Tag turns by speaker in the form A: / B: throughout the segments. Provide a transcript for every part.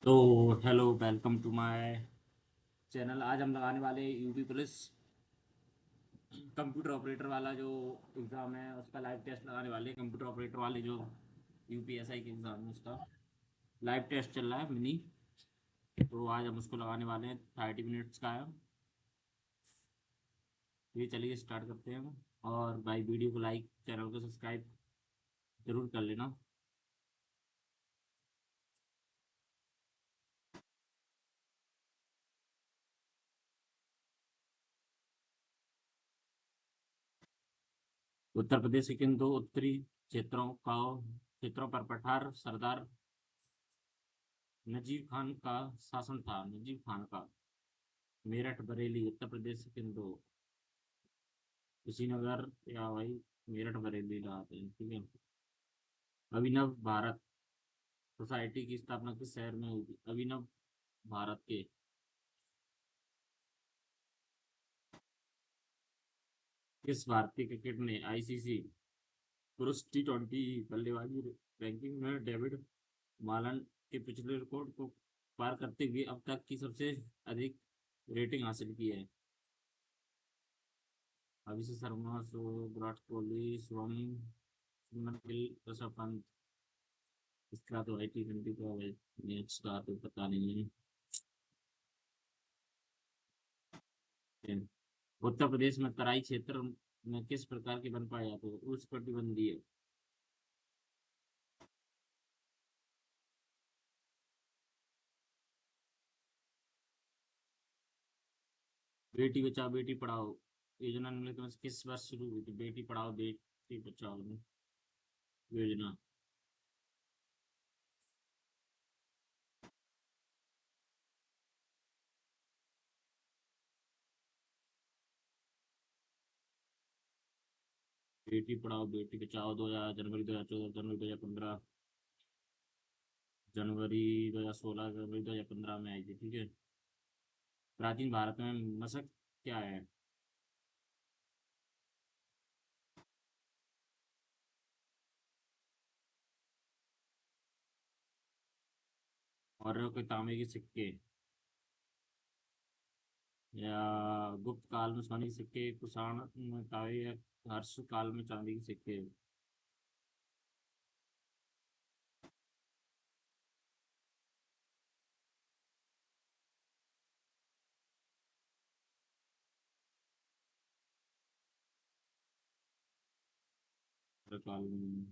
A: तो hello, welcome to my channel. आज हम लगाने वाले यूपी पुलिस कंप्यूटर ऑपरेटर वाला जो एग्ज़ाम है उसका लाइव टेस्ट लगाने वाले। कंप्यूटर ऑपरेटर वाले जो यूपीएसआई के एग्ज़ाम है उसका लाइव टेस्ट चल रहा है मिनी। तो आज हम उसको लगाने वाले हैं, 30 मिनट्स का है। तो ये चलिए स्टार्ट करते हैं। और भाई वीडियो को लाइक, चैनल को सब्सक्राइब जरूर कर लेना। उत्तर प्रदेश के किन दो उत्तरी क्षेत्रों पर पठार सरदार नजीब खान का शासन था? नजीब खान का मेरठ, बरेली। उत्तर प्रदेश के किन दो? कुशीनगर या भाई मेरठ बरेली लगाते हैं, ठीक है। अभिनव भारत सोसाइटी की स्थापना किस शहर में हुई थी? अभिनव भारत के किस भारतीय क्रिकेट ने आईसीसी पुरुष T20 बल्लेबाजी रैंकिंग में डेविड मालन के पिछले रिकॉर्ड को पार करते हुए अब तक की सबसे अधिक रेटिंग हासिल की है? अभिषेक शर्मा, विराट कोहली, शुभम शुभमन गिल, ऋषभ पंत। इसका तो T20 का मैच का तो पता नहीं है। उत्तर प्रदेश में तराई क्षेत्र में किस प्रकार के वन पाए जाते हैं? उष्णकटिबंधीय। बेटी बचाओ बेटी पढ़ाओ योजना निम्नलिखित में से किस वर्ष शुरू हुई थी? बेटी पढ़ाओ बेटी बचाओ योजना। बेटी पढ़ाओ बेटी बचाओ 2000 जनवरी 2014, जनवरी 2015, जनवरी 2016, जनवरी 2015 में आई थी, ठीक है। प्राचीन भारत में मशक क्या है? मौर्यों के तांबे के सिक्के या गुप्त काल में सोने के सिक्के, कुषाण में तांबे या हर्ष काल में चांदी के सिक्के? काल में।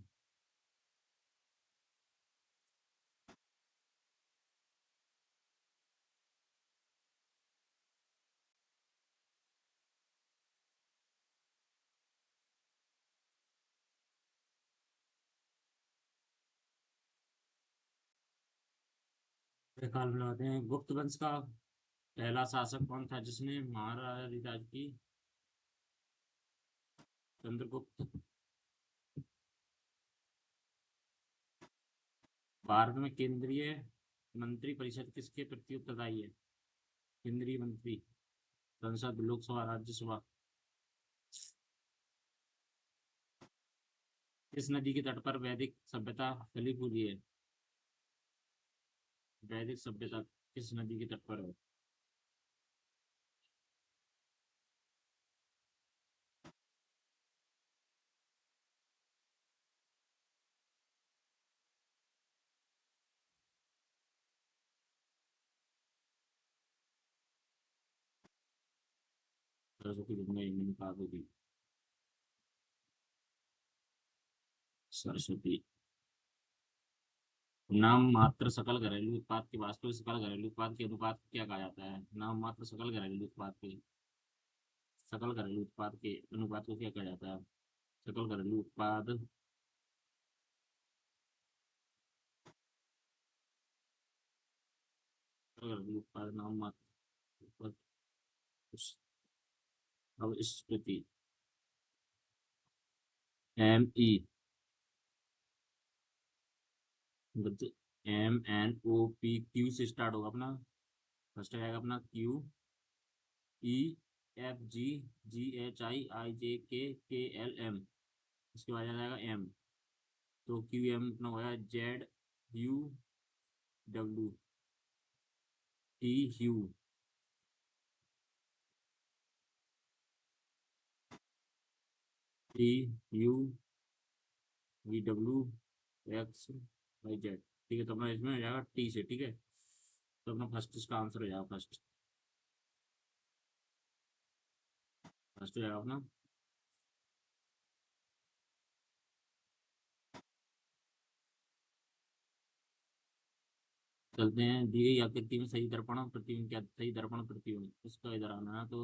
A: काल में आते हैं। गुप्त वंश का पहला शासक कौन था जिसने महाराजा ऋतुराज की? चंद्रगुप्त। भारत में केंद्रीय मंत्री परिषद किसके प्रति उत्तरदायी है? केंद्रीय मंत्री, संसद, लोकसभा, राज्यसभा। किस नदी के तट पर वैदिक सभ्यता फैली फूली है? वैदिक सभ्यता किस नदी के तट पर है? सरस्वती, गंगा, यमुना, कावेरी। सरस्वती। नाम मात्र सकल घरेलू उत्पाद के वास्तविक सकल घरेलू उत्पाद के अनुपात को क्या कहा जाता है? नाम मात्र सकल घरेलू उत्पाद के सकल घरेलू उत्पाद के अनुपात को क्या कहा जाता है? सकल घरेलू उत्पाद। सकल घरेलू उत्पाद नाम मात्र उत्पाद। अब स्मृति। ME। MNOP, क्यू से स्टार्ट होगा अपना। फर्स्ट आएगा अपना QEFGGHIIJKKLM। इसके बाद आ जाएगा M। तो QM अपना होगा ZUW। T U T U V W X Y Z. ठीक है, तो अपना इसमें हो जाएगा टी से। ठीक है, तो अपना फर्स्ट इसका आंसर हो जाएगा। फर्स्ट फर्स्ट हो जाएगा अपना। चलते हैं, दी गई आकृति में सही दर्पण प्रतिबिंब क्या, सही दर्पण प्रतिबिंब इसका इधर आना है। तो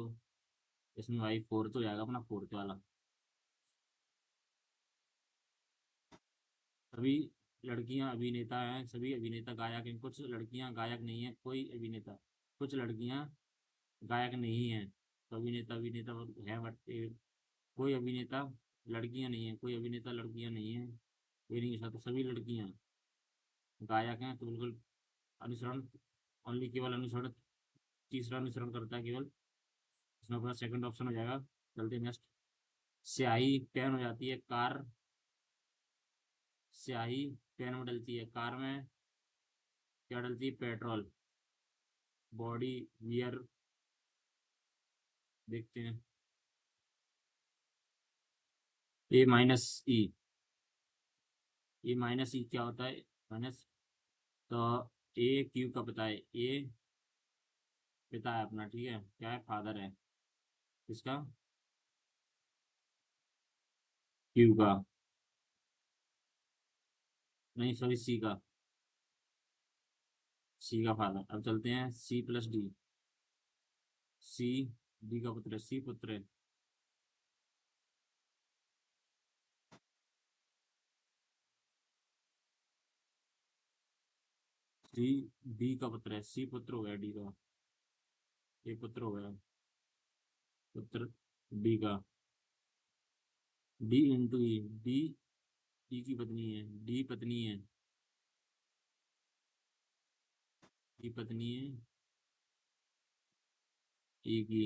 A: इसमें भाई फोर्थ हो जाएगा अपना, फोर्थ वाला। सभी लड़कियां अभिनेता हैं, सभी अभिनेता गायक हैं, कुछ लड़कियां गायक नहीं है, कोई अभिनेता। कुछ लड़कियां गायक नहीं है, तो अभिनेता अभिनेता है, बट कोई अभिनेता लड़कियां नहीं है, कोई अभिनेता लड़कियां नहीं है, ये नहीं हो सकता। सभी लड़कियां गायक हैं, तो बिल्कुल अनुसरण, ओनली केवल अनुसरण, तीसरा अनुसरण करता है केवल। इसमें अपना सेकंड ऑप्शन हो जाएगा। चलते नेक्स्ट। स्याही पेन हो जाती है कार, स्याही पेन में डलती है, कार में क्या डलती है, पेट्रोल। बॉडी वियर देखते हैं। ए माइनस ई, ए माइनस ई क्या होता है, माइनस। तो ए क्यू का पता है, ए पिता है अपना, ठीक है, क्या है, फादर है इसका, क्यू का, नहीं सॉरी सी का, सी का फादर। अब चलते हैं C plus D. C D का पुत्र है, सी पुत्र है। सी डी का पुत्र है, सी पुत्र हो गया डी का, ये पुत्र हो गया, पुत्र डी का। डी इंटू ई, डी ई की पत्नी है, डी पत्नी है, डी पत्नी है ई की।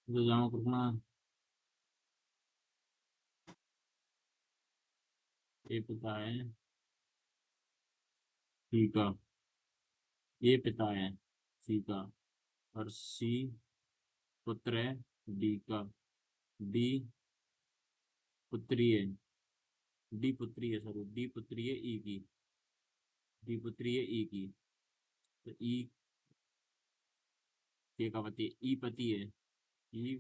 A: जो जाऊँ रुकना, ये पिता है, सी का, ये पिता है सी का, और सी पुत्र है डी का। डी पुत्री है, डी पुत्री है, सॉरी डी पुत्री है ई की, डी पुत्री है ई की। तो ई के का पति, ई पति है, ई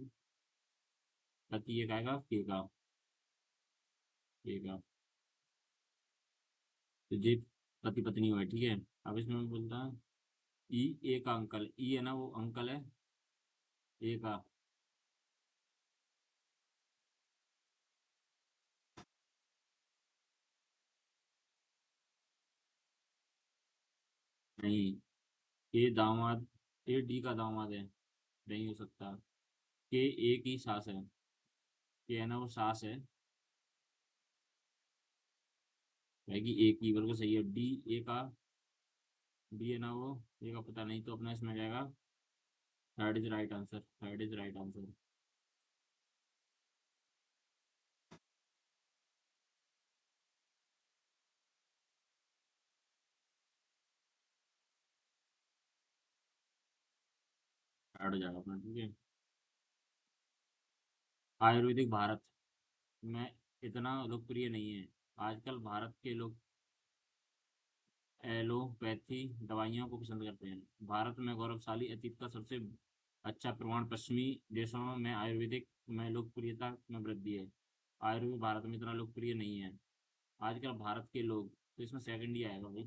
A: पति है का के का, के का। तो ये पति पत्नी हुआ, ठीक है। अब इसमें मैं बोलता हूँ ई, ए का अंकल, ई है ना वो अंकल है ए का। नहीं, ए दामाद, ए डी का दामाद है, नहीं हो सकता। के ए की सास है, के है ना वो सास है, रहेगी ए की, बिल्कुल सही है। डी ए का, डी है ना वो ए का पता नहीं, तो अपना इसमें आ जाएगा third is right answer, third is right answer. Third हो जाएगा अपना, ठीक है। आयुर्वेदिक भारत में इतना लोकप्रिय नहीं है। आजकल भारत के लोग एलोपैथी दवाइयों को पसंद करते हैं। भारत में गौरवशाली अतीत का सबसे अच्छा प्रमाण, पश्चिमी देशों में आयुर्वेदिक में लोकप्रियता में वृद्धि है। आयुर्वेद भारत में इतना लोकप्रिय नहीं है आजकल भारत के लोग। तो इसमें सेकंड ही आएगा भाई,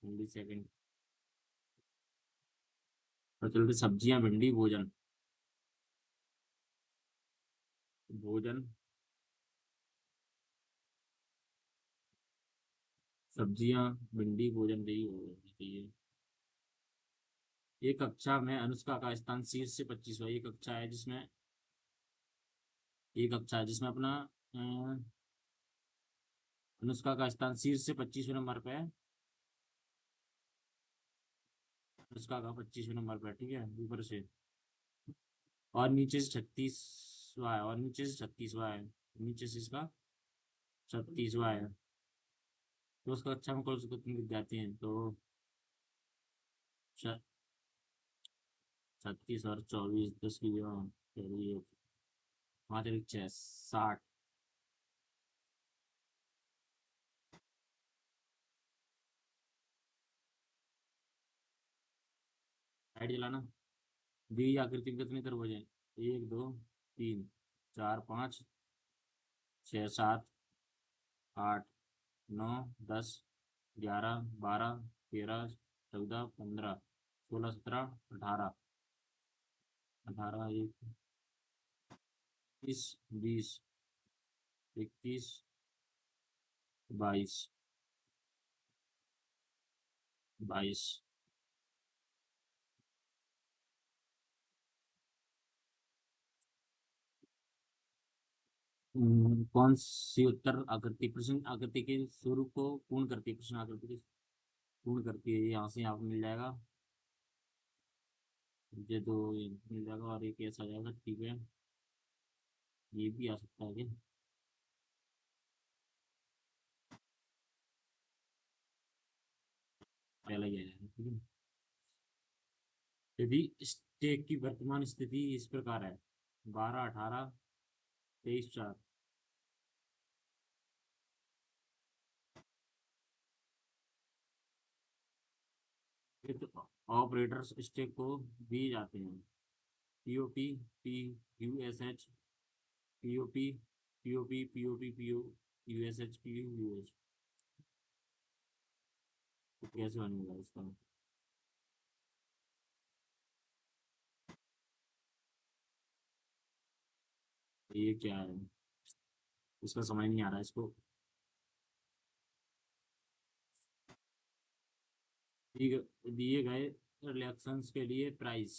A: हिंदी सेकंड। और चलते सब्जियां, भिंडी, भोजन। भोजन, सब्जियां, भिंडी, भोजन, यही होना चाहिए। एक कक्षा में अनुष्का का स्थान शीर्ष से 25वां, एक कक्षा है जिसमें, एक कक्षा है जिसमें अपना अनुष्का का स्थान शीर्ष से 25वें नंबर पे है। अनुष्का का 25वें नंबर पे है, ठीक है, ऊपर से। और नीचे से 36वां है, और नीचे से 36वां है, नीचे से इसका 36वां है। तो उसका अच्छा में कोई उसको 3 विद्यार्थी हैं, तो 36 और 24, 10 की जगह चलिए 5 6 60। साइड चलाना। दी आकृति में कितनी तरबूज है? 1 2 3 4 5 6 7 8 9 10 11 12 13 14 15 16 17 18 18 21 20 21 22 22। कौन सी उत्तर आकृति प्रश्न आकृति के स्वरूप को पूर्ण करती है? प्रश्न आकृति के पूर्ण करती है। यहाँ से आपको मिल जाएगा। ये दो मिल जाएगा और एक ऐसा आ जाएगा। ठीक है, ये भी आ सकता है क्या? पहला ही आ जाएगा। ठीक है, यदि स्टेक की वर्तमान स्थिति इस प्रकार है: 12 18 23 4। फिर तो ऑपरेटर्स स्टेक को दिए जाते हैं: POP, P U S H, POP, POP, POP, PO U S H, P U H. कैसे बनेगा इसका? ये क्या है? इसका समझ नहीं आ रहा है इसको। दिए गए रिलेक्शंस के लिए प्राइस,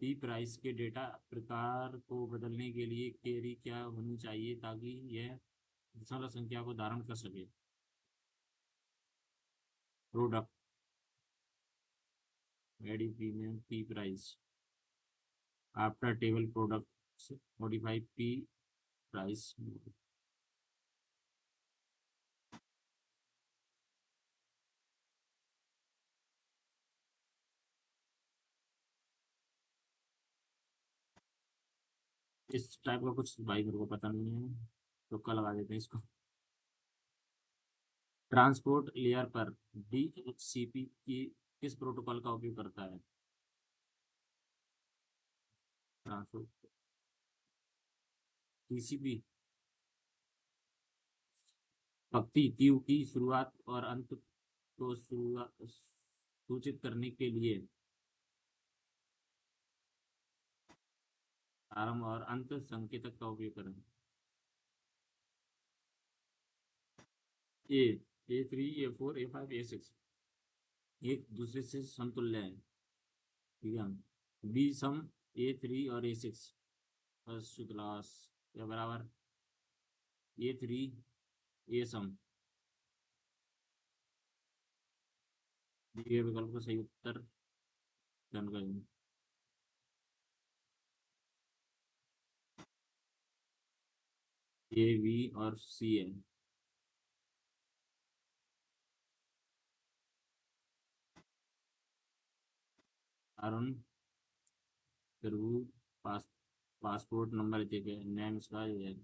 A: पी प्राइस के डेटा प्रकार को बदलने के लिए क्वेरी क्या होनी चाहिए ताकि यह दशमलव संख्या को धारण कर सके? प्रोडक्ट एडीपी में P price after table product modify P price. इस टाइप का कुछ भाई मेरे को पता नहीं है, तो कल लगा देते हैं इसको। ट्रांसपोर्ट लेयर पर डीएचसीपी की किस प्रोटोकॉल का उपयोग करता है? Transport TCP. पंक्ति क्यू की शुरुआत और अंत को सूचित करने के लिए आरंभ और अंत संकेतक का उपयोग करें। ए A3 A4 A5 A6 एक दूसरे से समतुल्य है। ठीक है, बी सम A3 और A6 फर्स्ट टू क्लास या बराबर A3 A सम। दिए गए विकल्प का सही उत्तर चयन करें। ए बी और सी है। अरुण प्रभु पास पासपोर्ट नंबर देखे नेम इसका ये है।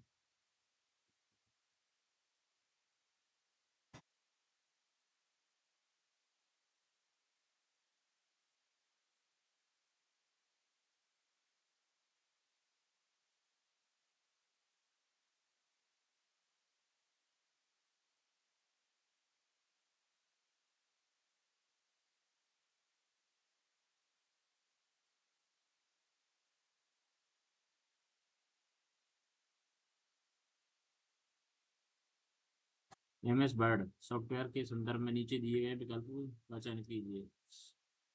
A: एमएस वर्ड सॉफ्टवेयर के संदर्भ में नीचे दिए गए विकल्प का चयन कीजिए।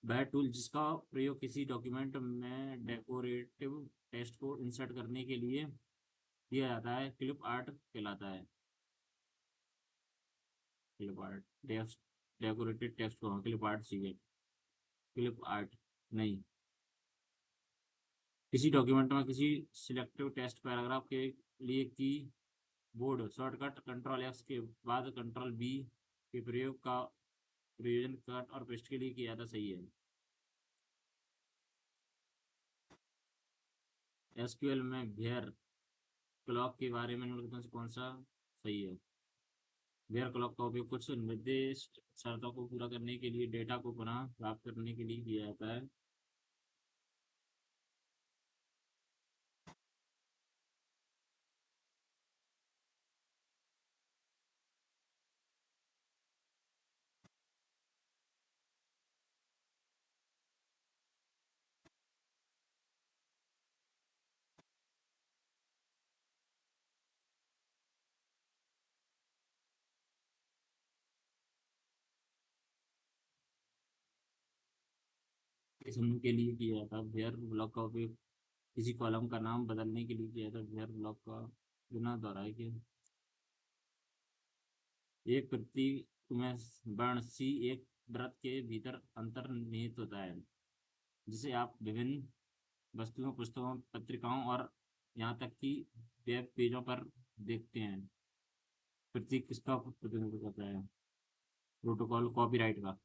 A: वह टूल जिसका प्रयोग किसी डॉक्यूमेंट में डेकोरेटिव टेक्स्ट को इंसर्ट करने के लिए किया जाता है, क्लिप आर्ट कहलाता है। Clip art text decorated text को क्लिप आर्ट चाहिए। क्लिप आर्ट नहीं। किसी डॉक्यूमेंट में किसी सिलेक्टिव टेक्स्ट पैराग्राफ के लिए की बोर्ड शॉर्टकट कंट्रोल एक्स के बाद कंट्रोल बी के प्रयोग का प्रयोजन कट और पेस्ट के लिए किया जाता सही है। एसक्यूएल में वेयर क्लॉक के बारे में निम्नलिखित में से कौन सा सही है? वेयर क्लॉक का उपयोग कुछ निर्दिष्ट शर्तों को पूरा करने के लिए डेटा को पुनः प्राप्त करने के लिए किया जाता है। इस समूह के लिए किया जाता है। वेयर ब्लॉक का उपयोग किसी कॉलम का नाम बदलने के लिए किया जाता है। वेयर ब्लॉक का बिना दोहराए के एक प्रति में वर्ण सी एक वृत्त के भीतर अंतर्निहित होता है, जिसे आप विभिन्न वस्तुओं, पुस्तकों, पत्रिकाओं और यहाँ तक कि वेब पेजों पर देखते हैं। प्रतीक किसका प्रतिनिधित्व करता है? प्रोटोकॉल कॉपीराइट का।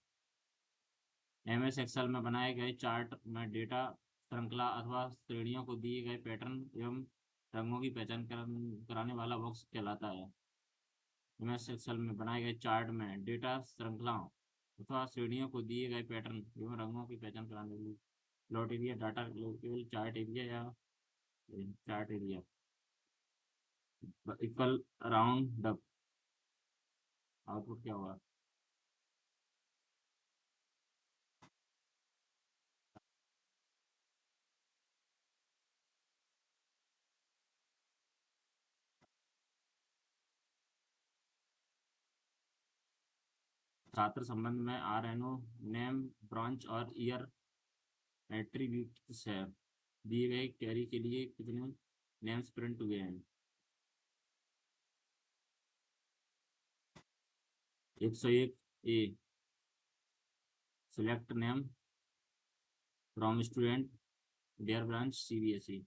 A: एमएस एक्सेल में बनाए गए चार्ट में डेटा श्रृंखला अथवा श्रेणियों को दिए गए पैटर्न एवं रंगों की पहचान कराने वाला बॉक्स कहलाता है। एमएस एक्सेल में बनाए गए चार्ट में डेटा श्रृंखलाओं अथवा श्रेणियों को दिए गए पैटर्न एवं रंगों की पहचान कराने वाली प्लॉट एरिया, डाटा केवल चार्ट एरिया या chart area equal round up. Output क्या होगा? छात्र संबंध में आरएनओ नेम, ब्रांच और ईयर एट्रीब्यूट्स है। दिए गए कैरी के लिए कितने नेम्स प्रिंट हुए हैं? 101 A. Select name from student where branch CBSE.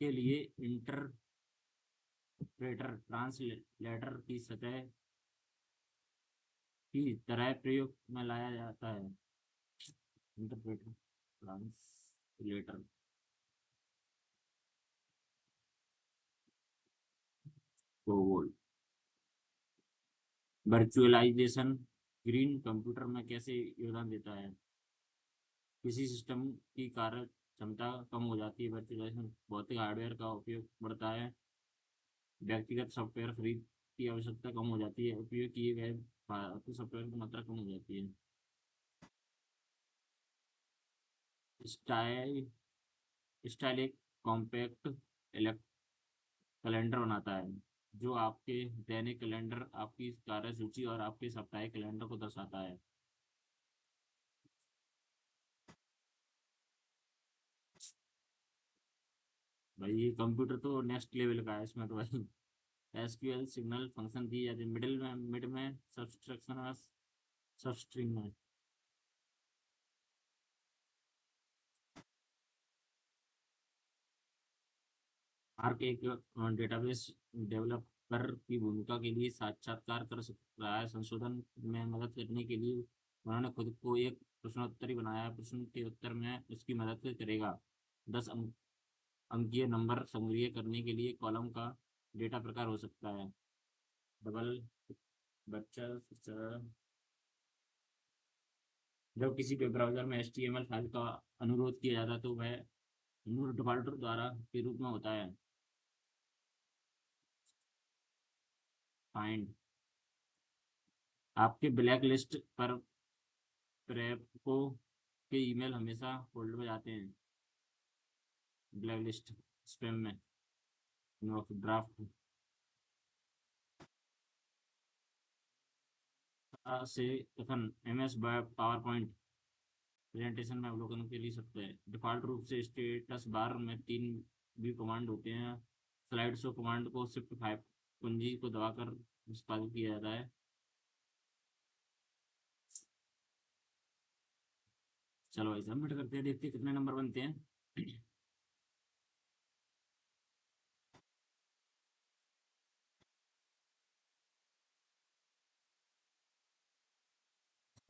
A: के लिए इंटरप्रेटर ट्रांसलेटर की सतह की तरह प्रयोग में लाया जाता है। इंटरप्रेटर ट्रांसलेटर को वर्चुअलाइजेशन ग्रीन कंप्यूटर में कैसे योगदान देता है? किसी सिस्टम की कार्य क्षमता कम हो जाती है, वर्चुअलाइजेशन भौतिक हार्डवेयर का उपयोग बढ़ता है, व्यक्तिगत सॉफ्टवेयर खरीद की आवश्यकता कम हो जाती है, उपयोग किए गए फालतू सॉफ्टवेयर की मात्रा कम हो जाती है। स्टाइल स्टाइल एक कॉम्पैक्ट कैलेंडर बनाता है, जो आपके दैनिक कैलेंडर, आपकी कार्यसूची और आपके साप्ताहिक कैलेंडर को दर्शाता है। भाई ये कंप्यूटर तो नेक्स्ट लेवल का है, इसमें तो भाई एसक्यूएल सिग्नल फंक्शन दी जाती है मिड में सब्सट्रैक्शन और सबस्ट्रिंग में। आर्क एक डेटाबेस डेवलपर की भूमिका के लिए साक्षात्कार कर रहा है। संशोधन में मदद करने के लिए उन्होंने खुद को एक प्रश्नोत्तरी बनाया है। प्रश्न के उत्तर में उसकी मदद करेगा। 10 अंकीय नंबर संग्रह करने के लिए कॉलम का डेटा प्रकार हो सकता है डबल बच्चा। जब किसी वेब ब्राउज़र में HTML फाइल का अनुरोध किया जाता है तो वह डिफॉल्टर द्वारा के रूप में होता है। फाइंड आपके ब्लैक लिस्ट पर प्रेपको के ईमेल हमेशा फोल्डर में जाते हैं। ब्लैक लिस्ट स्पैम में ड्राफ्ट से कथन MS पावर पॉइंट प्रेजेंटेशन में अवलोकन के लिए सकते हैं। डिफ़ॉल्ट रूप से स्टेटस बार में 3 व्यू कमांड होते हैं। स्लाइड शो कमांड को Shift 5 कुंजी को दबाकर निष्पादित किया जाता है। चलो भाई सबमिट करते हैं, देखते हैं कितने नंबर बनते हैं।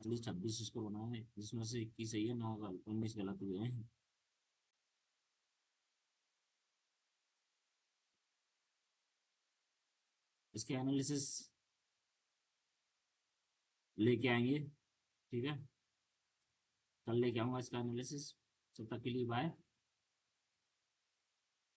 A: खाली 26 इसको बनाए हैं, जिसमें से 21 सही है, 19 गलत हुए हैं। इसके एनालिसिस लेके आएंगे, ठीक है, कल लेके आऊंगा इसका एनालिसिस। तब तक के लिए बाय।